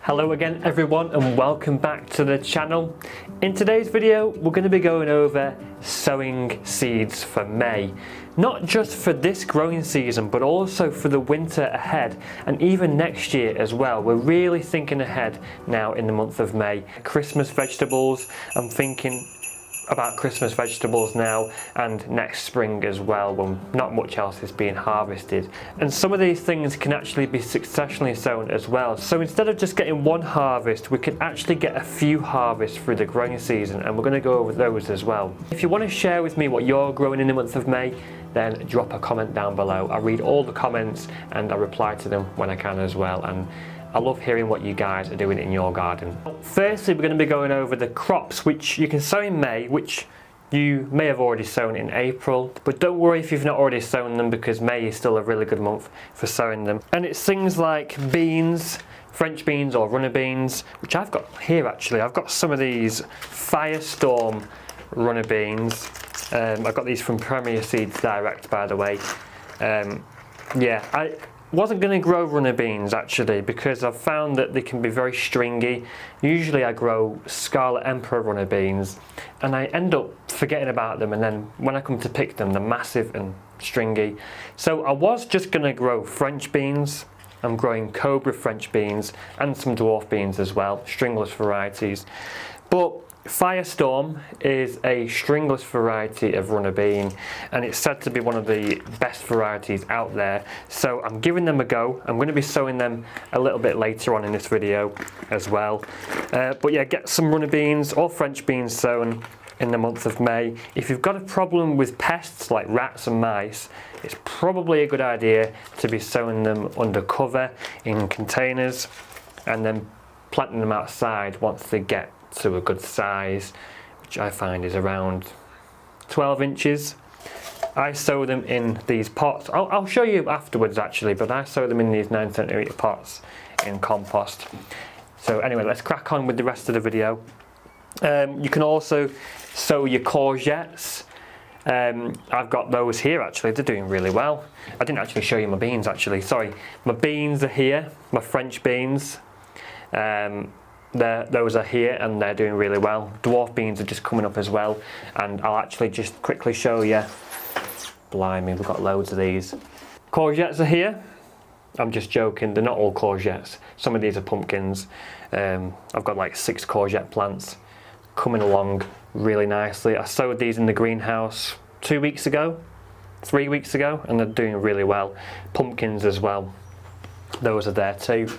Hello again everyone and welcome back to the channel. In today's video we're going to be going over sowing seeds for May. Not just for this growing season but also for the winter ahead and even next year as well. We're really thinking ahead now in the month of May. Christmas vegetables, I'm thinking about Christmas vegetables now and next spring as well when not much else is being harvested. And some of these things can actually be successionally sown as well. So instead of just getting one harvest, we can actually get a few harvests through the growing season, and we're going to go over those as well. If you want to share with me what you're growing in the month of May, then drop a comment down below. I read all the comments and I reply to them when I can as well. And I love hearing what you guys are doing in your garden. Firstly, we're going to be going over the crops which you can sow in May, which you may have already sown in April, but don't worry if you've not already sown them because May is still a really good month for sowing them. And it's things like beans, French beans or runner beans, which I've got here actually. I've got some of these Firestorm runner beans. I got these from Premier Seeds Direct, by the way. I wasn't going to grow runner beans actually because I've found that they can be very stringy. Usually I grow Scarlet Emperor runner beans and I end up forgetting about them, and then when I come to pick them they're massive and stringy. So I was just going to grow French beans. I'm growing Cobra French beans and some dwarf beans as well, stringless varieties. But Firestorm is a stringless variety of runner bean and it's said to be one of the best varieties out there, so I'm giving them a go. I'm going to be sowing them a little bit later on in this video as well. But yeah, get some runner beans or French beans sown in the month of May. If you've got a problem with pests like rats and mice, it's probably a good idea to be sowing them under cover in containers and then planting them outside once they get to a good size, which I find is around 12 inches. I sow them in these pots. I'll show you afterwards actually, but I sow them in these 9cm pots in compost. So anyway, let's crack on with the rest of the video. You can also sow your courgettes. I've got those here actually, they're doing really well. I didn't actually show you my beans actually, sorry. My beans are here, my French beans. Those are here and they're doing really well. Dwarf beans are just coming up as well, and I'll actually just quickly show you. Blimey, we've got loads of these. Courgettes are here. I'm just joking, they're not all courgettes. Some of these are pumpkins. I've got like 6 courgette plants coming along really nicely. I sowed these in the greenhouse 2 weeks ago, 3 weeks ago, and they're doing really well. Pumpkins as well, those are there too.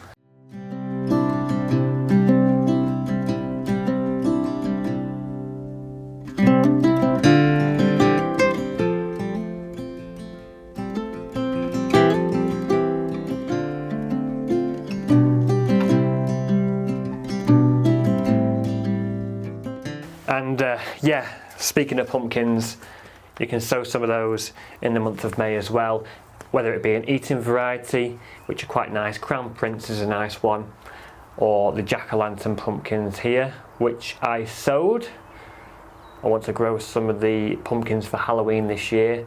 And yeah, speaking of pumpkins, you can sow some of those in the month of May as well, whether it be an eating variety, which are quite nice. Crown Prince is a nice one, or the jack-o'-lantern pumpkins here, which I sowed. I want to grow some of the pumpkins for Halloween this year.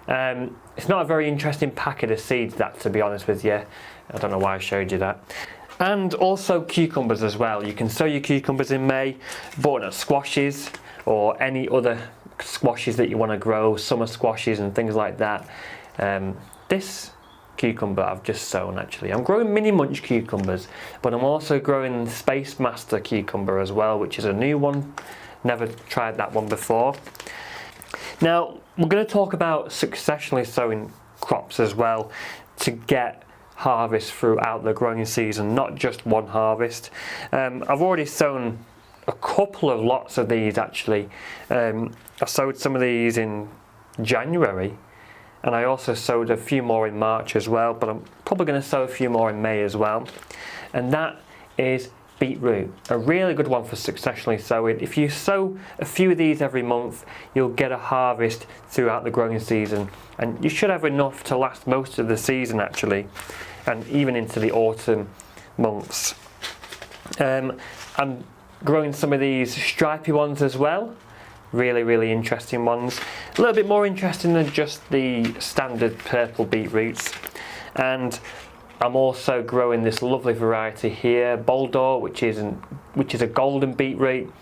It's not a very interesting packet of seeds, that, to be honest with you. I don't know why I showed you that. And also cucumbers as well. You can sow your cucumbers in May, butternut squashes or any other squashes that you want to grow, summer squashes and things like that. This cucumber I've just sown actually. I'm growing mini munch cucumbers, but I'm also growing Space Master cucumber as well, which is a new one. Never tried that one before. Now we're going to talk about successionally sowing crops as well to get harvest throughout the growing season, not just one harvest. I've already sown a couple of lots of these actually. I sowed some of these in January and I also sowed a few more in March as well, but I'm probably going to sow a few more in May as well. And that is beetroot, a really good one for successionally sowing. If you sow a few of these every month, you'll get a harvest throughout the growing season, and you should have enough to last most of the season actually, and even into the autumn months. I'm growing some of these stripy ones as well. Really interesting ones. A little bit more interesting than just the standard purple beetroots. And I'm also growing this lovely variety here, Boldor, which is a golden beetroot.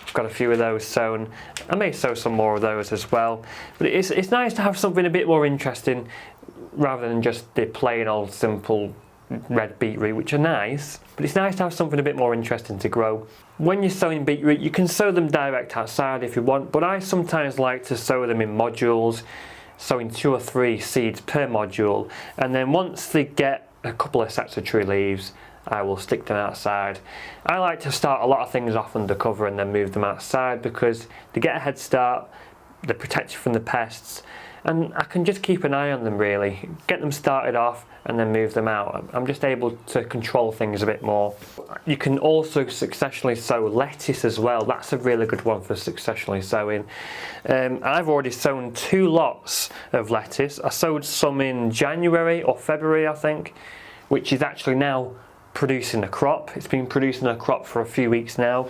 I've got a few of those sown. I may sow some more of those as well. But it's nice to have something a bit more interesting rather than just the plain old simple red beetroot, which are nice. But it's nice to have something a bit more interesting to grow. When you're sowing beetroot, you can sow them direct outside if you want, but I sometimes like to sow them in modules, sowing 2 or 3 seeds per module, and then once they get a couple of sets of true leaves, I will stick them outside. I like to start a lot of things off under cover and then move them outside because they get a head start, they're protected from the pests, and I can just keep an eye on them really, get them started off and then move them out. I'm just able to control things a bit more. You can also successionally sow lettuce as well. That's a really good one for successionally sowing. I've already sown 2 lots of lettuce. I sowed some in January or February I think, which is actually now producing a crop. It's been producing a crop for a few weeks now.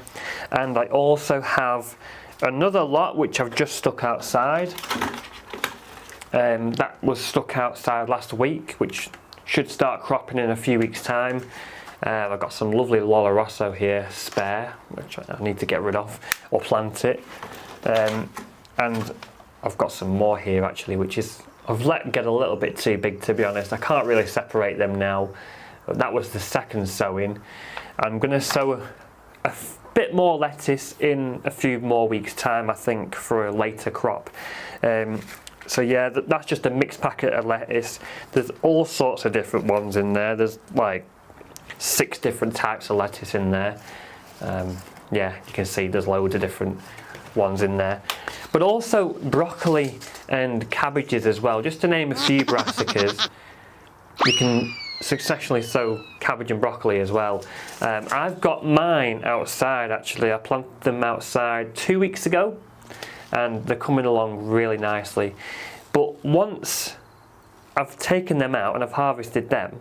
And I also have another lot which I've just stuck outside. That was stuck outside last week, which should start cropping in a few weeks time. I've got some lovely Lola Rosso here spare, which I need to get rid of or plant it. And I've got some more here actually, which is I've let get a little bit too big to be honest. I can't really separate them now. That was the second sowing. I'm going to sow a bit more lettuce in a few more weeks time I think for a later crop. So yeah, that's just a mixed packet of lettuce. There's all sorts of different ones in there. There's like 6 different types of lettuce in there. Yeah, you can see there's loads of different ones in there. But also broccoli and cabbages as well. Just to name a few brassicas, you can successionally sow cabbage and broccoli as well. I've got mine outside actually. I planted them outside 2 weeks ago. And they're coming along really nicely. But once I've taken them out and I've harvested them,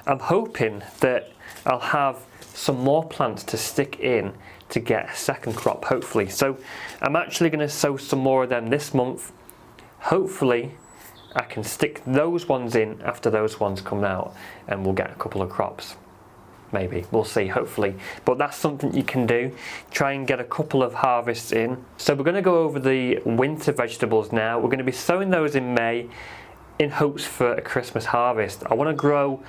I'm hoping that I'll have some more plants to stick in to get a second crop hopefully. So I'm actually going to sow some more of them this month. Hopefully I can stick those ones in after those ones come out and we'll get a couple of crops. Maybe, we'll see, hopefully. But that's something you can do. Try and get a couple of harvests in. So we're going to go over the winter vegetables now. We're going to be sowing those in May in hopes for a Christmas harvest. I want to grow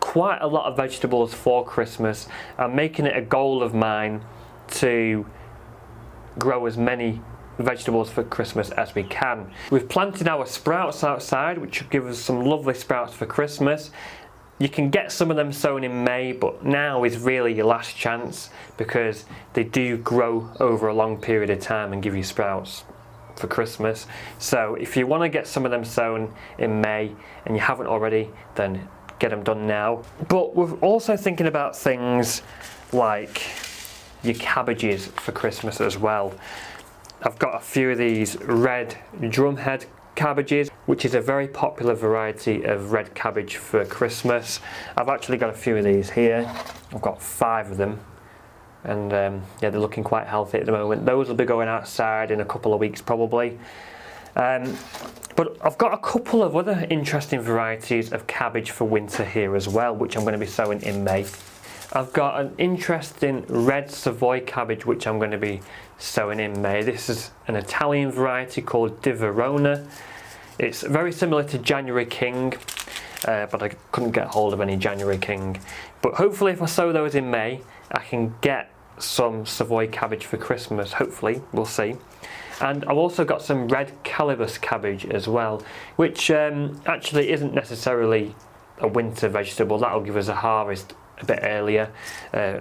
quite a lot of vegetables for Christmas. I'm making it a goal of mine to grow as many vegetables for Christmas as we can. We've planted our sprouts outside, which will give us some lovely sprouts for Christmas. You can get some of them sown in May, but now is really your last chance because they do grow over a long period of time and give you sprouts for Christmas. So if you want to get some of them sown in May and you haven't already, then get them done now. But we're also thinking about things like your cabbages for Christmas as well. I've got a few of these red drumhead cabbages, which is a very popular variety of red cabbage for Christmas. I've actually got a few of these here. I've got 5 of them, and yeah, they're looking quite healthy at the moment. Those will be going outside in a couple of weeks probably. But I've got a couple of other interesting varieties of cabbage for winter here as well, which I'm going to be sowing in May. I've got an interesting red Savoy cabbage which I'm going to be sowing in May. This is an Italian variety called Di Verona. It's very similar to January King, but I couldn't get hold of any January King. But hopefully if I sow those in May, I can get some Savoy cabbage for Christmas, hopefully, we'll see. And I've also got some red Calibus cabbage as well, which actually isn't necessarily a winter vegetable. That'll give us a harvest a bit earlier.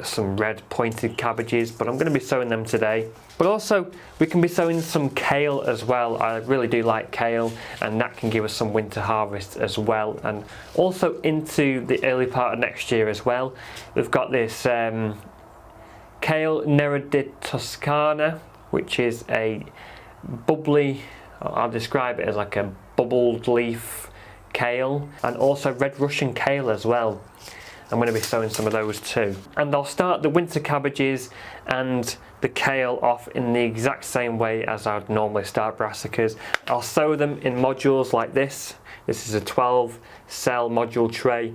Some red pointed cabbages, but I'm going to be sowing them today. But also we can be sowing some kale as well. I really do like kale, and that can give us some winter harvest as well, and also into the early part of next year as well. We've got this kale Nera di Toscana, which is a bubbly, I'll describe it as like a bubbled leaf kale, and also red Russian kale as well. I'm going to be sowing some of those too. And I'll start the winter cabbages and the kale off in the exact same way as I'd normally start brassicas. I'll sow them in modules like this. This is a 12 cell module tray.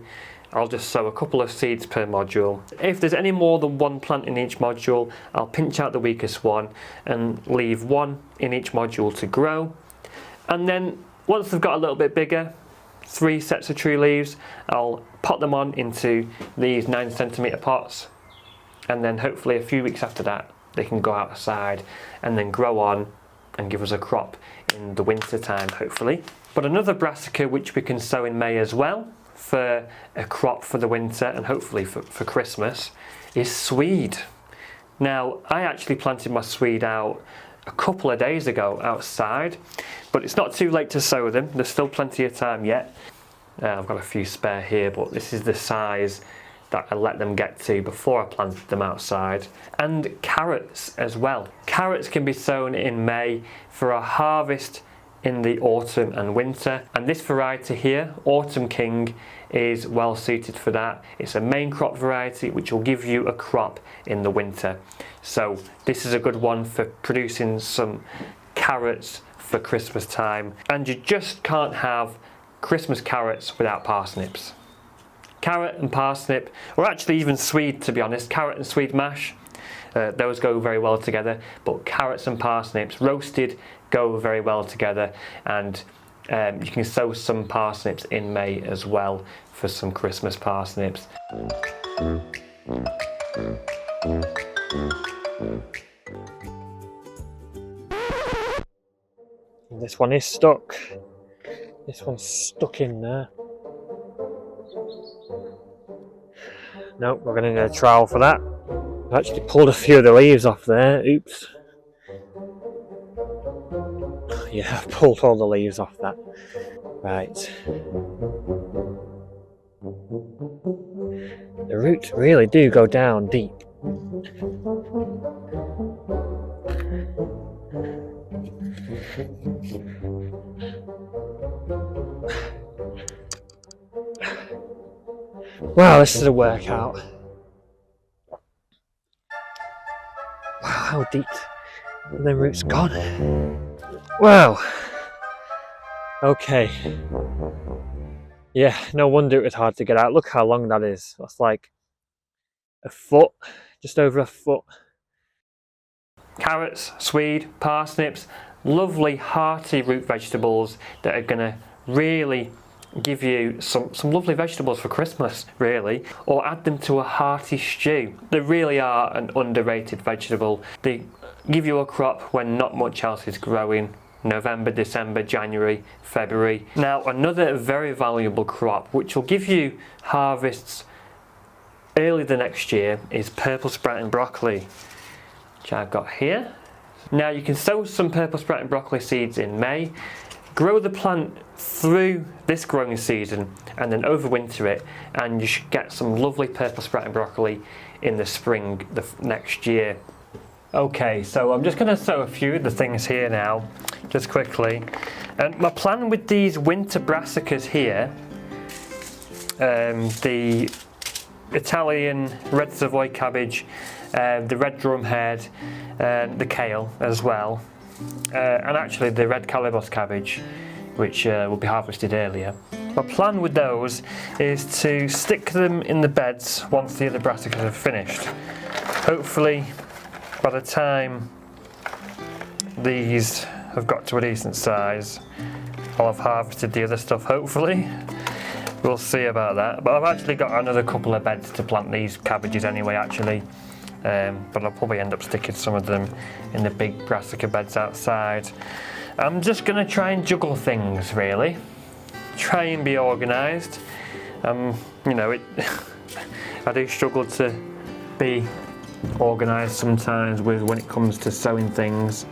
I'll just sow a couple of seeds per module. If there's any more than one plant in each module, I'll pinch out the weakest one and leave one in each module to grow. And then once they've got a little bit bigger, 3 sets of true leaves, I'll pot them on into these 9cm pots, and then hopefully a few weeks after that they can go outside and then grow on and give us a crop in the winter time, hopefully. But another brassica which we can sow in May as well for a crop for the winter and hopefully for Christmas is swede. Now, I actually planted my swede out a couple of days ago outside, but it's not too late to sow them. There's still plenty of time yet. I've got a few spare here, but this is the size that I let them get to before I planted them outside. And carrots as well. Carrots can be sown in May for a harvest in the autumn and winter, and this variety here, Autumn King, is well suited for that. It's a main crop variety which will give you a crop in the winter. So this is a good one for producing some carrots for Christmas time, and you just can't have Christmas carrots without parsnips. Carrot and parsnip, or actually even swede, to be honest, carrot and swede mash, those go very well together, but carrots and parsnips roasted go very well together, and you can sow some parsnips in May as well for some Christmas parsnips. This one is stuck. This one's stuck in there. Nope, we're going to need a trowel for that. I've actually pulled a few of the leaves off there. Oops. Yeah, I've pulled all the leaves off that. Right. The roots really do go down deep. Wow, this is a workout. Wow, how deep are the roots gone? Wow. Okay. Yeah, no wonder it was hard to get out. Look how long that is. That's like a foot, just over a foot. Carrots, swede, parsnips, lovely hearty root vegetables that are going to really give you some lovely vegetables for Christmas, really, or add them to a hearty stew. They really are an underrated vegetable. They give you a crop when not much else is growing. November, December, January, February. Now, another very valuable crop which will give you harvests early the next year is purple sprouting broccoli, which I've got here. Now, you can sow some purple sprouting broccoli seeds in May, grow the plant through this growing season and then overwinter it, and you should get some lovely purple sprouting broccoli in the spring the next year. Okay, so I'm just going to sow a few of the things here now, just quickly. And my plan with these winter brassicas here, the Italian red Savoy cabbage, the red drumhead, the kale as well, and actually the red Calibos cabbage, which will be harvested earlier. My plan with those is to stick them in the beds once the other brassicas have finished. Hopefully, by the time these have got to a decent size, I'll have harvested the other stuff, hopefully. We'll see about that. But I've actually got another couple of beds to plant these cabbages anyway, actually. But I'll probably end up sticking some of them in the big brassica beds outside. I'm just going to try and juggle things, really. Try and be organised. You know, I do struggle to be organised sometimes when it comes to sowing things,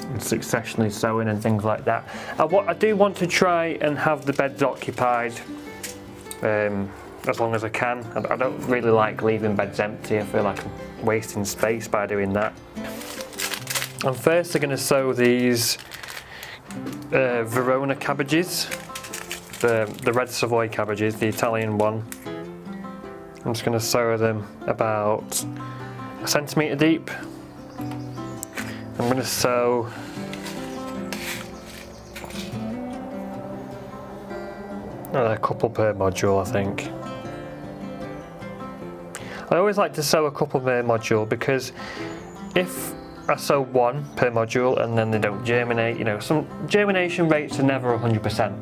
and successionally sowing and things like that. I do want to try and have the beds occupied as long as I can. I don't really like leaving beds empty. I feel like I'm wasting space by doing that. I'm first going to sow these Verona cabbages, the red Savoy cabbages, the Italian one. I'm just going to sow them about a centimetre deep. I'm going to sow a couple per module, I think. I always like to sow a couple per module because if I sow one per module and then they don't germinate, you know, some germination rates are never 100%.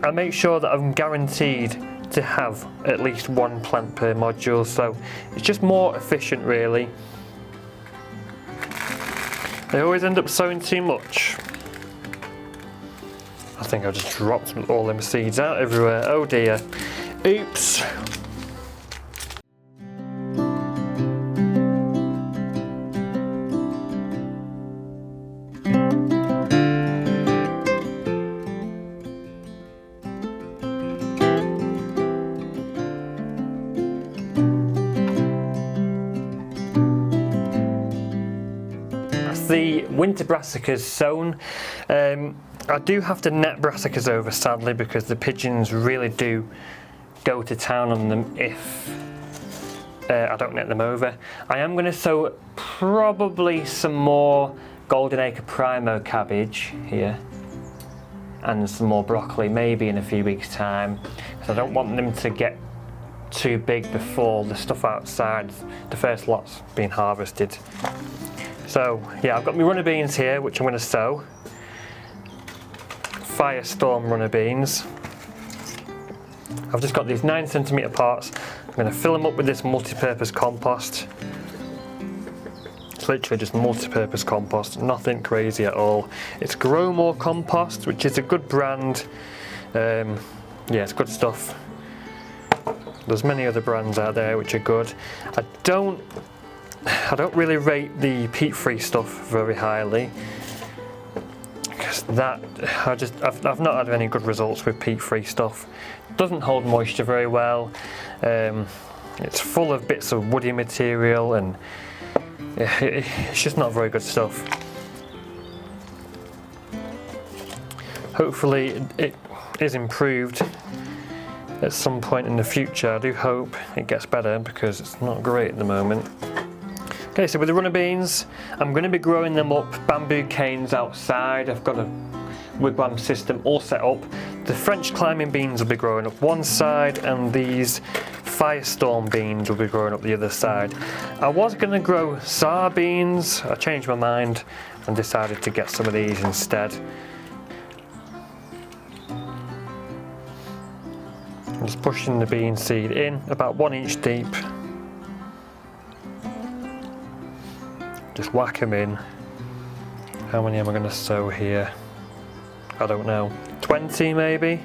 I make sure that I'm guaranteed to have at least one plant per module, so it's just more efficient really. I always end up sowing too much. I think I just dropped all them seeds out everywhere. Oh dear. Oops. That's the winter brassicas sown. I do have to net brassicas over sadly because the pigeons really do go to town on them if I don't net them over. I am going to sow probably some more Golden Acre Primo cabbage here and some more broccoli maybe in a few weeks time, because I don't want them to get too big before the stuff outside, the first lot's being harvested. So yeah, I've got my runner beans here which I'm going to sow. Firestorm runner beans. I've just got these 9cm pots. I'm going to fill them up with this multi-purpose compost. It's literally just multi-purpose compost, nothing crazy at all. It's Grow More Compost, which is a good brand. Yeah, it's good stuff. There's many other brands out there which are good. I don't really rate the peat-free stuff very highly. That I've not had any good results with peat-free stuff. Doesn't hold moisture very well. It's full of bits of woody material and it's just not very good stuff. Hopefully it is improved at some point in the future. I do hope it gets better because it's not great at the moment. Okay, so with the runner beans, I'm going to be growing them up bamboo canes outside. I've got a wigwam system all set up. The French climbing beans will be growing up one side and these Firestorm beans will be growing up the other side. I was going to grow sour beans. I changed my mind and decided to get some of these instead. I'm just pushing the bean seed in about 1 inch deep. Just whack them in. How many am I going to sow here? I don't know. 20 maybe?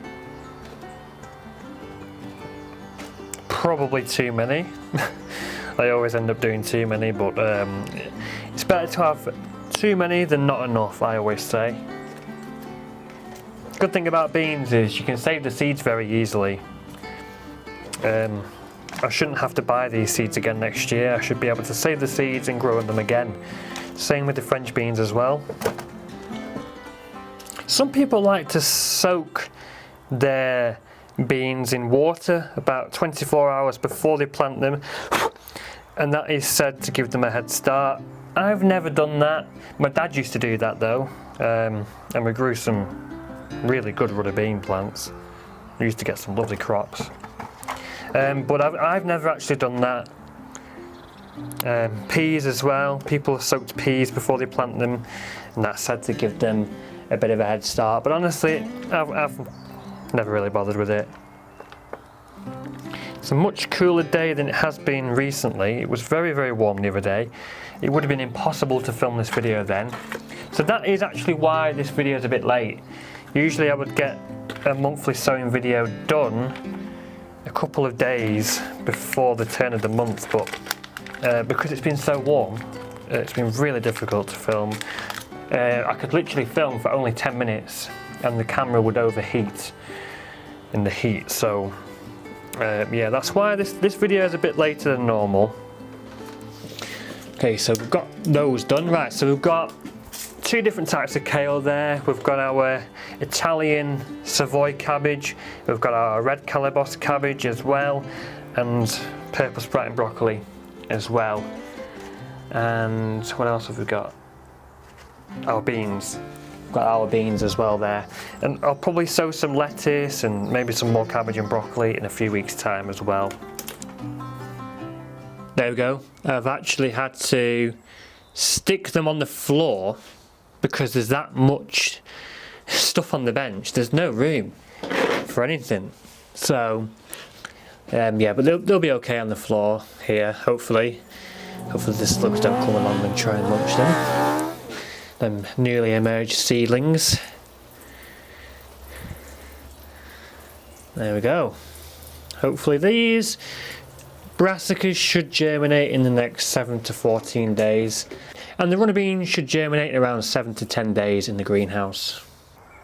Probably too many. I always end up doing too many, but it's better to have too many than not enough, I always say. Good thing about beans is you can save the seeds very easily. I shouldn't have to buy these seeds again next year. I should be able to save the seeds and grow them again. Same with the French beans as well. Some people like to soak their beans in water about 24 hours before they plant them, and that is said to give them a head start. I've never done that. My dad used to do that though, and we grew some really good rudder bean plants. We used to get some lovely crops. But I've never actually done that. Peas as well. People soaked peas before they plant them, and that's said to give them a bit of a head start. But honestly, I've never really bothered with it. It's a much cooler day than it has been recently. It was very, very warm the other day. It would have been impossible to film this video then. So that is actually why this video is a bit late. Usually I would get a monthly sowing video done a couple of days before the turn of the month, but because it's been so warm, it's been really difficult to film. I could literally film for only 10 minutes and the camera would overheat in the heat, so yeah, that's why this video is a bit later than normal. Okay, so we've got those done. Right, so we've got two different types of kale there. We've got our Italian Savoy cabbage, we've got our red Calabos cabbage as well, and purple sprouting broccoli as well. And what else have we got? Our beans. We've got our beans as well there. And I'll probably sow some lettuce and maybe some more cabbage and broccoli in a few weeks' time as well. There we go. I've actually had to stick them on the floor because there's that much stuff on the bench. There's no room for anything. So, yeah, but they'll be okay on the floor here, hopefully. Hopefully the slugs don't come along and try and munch them newly emerged seedlings. There we go. Hopefully these brassicas should germinate in the next 7 to 14 days, and the runner beans should germinate in around 7 to 10 days in the greenhouse.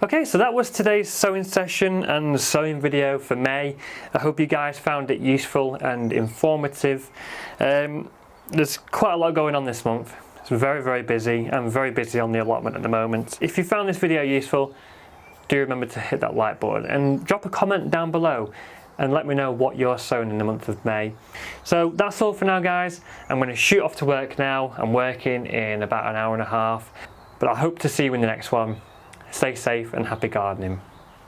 Okay, so that was today's sowing session and sowing video for May. I hope you guys found it useful and informative. There's quite a lot going on this month. It's very, very busy. I'm very busy on the allotment at the moment. If you found this video useful, do remember to hit that like button and drop a comment down below and let me know what you're sowing in the month of May. So that's all for now, guys. I'm going to shoot off to work now. I'm working in about an hour and a half, but I hope to see you in the next one. Stay safe and happy gardening.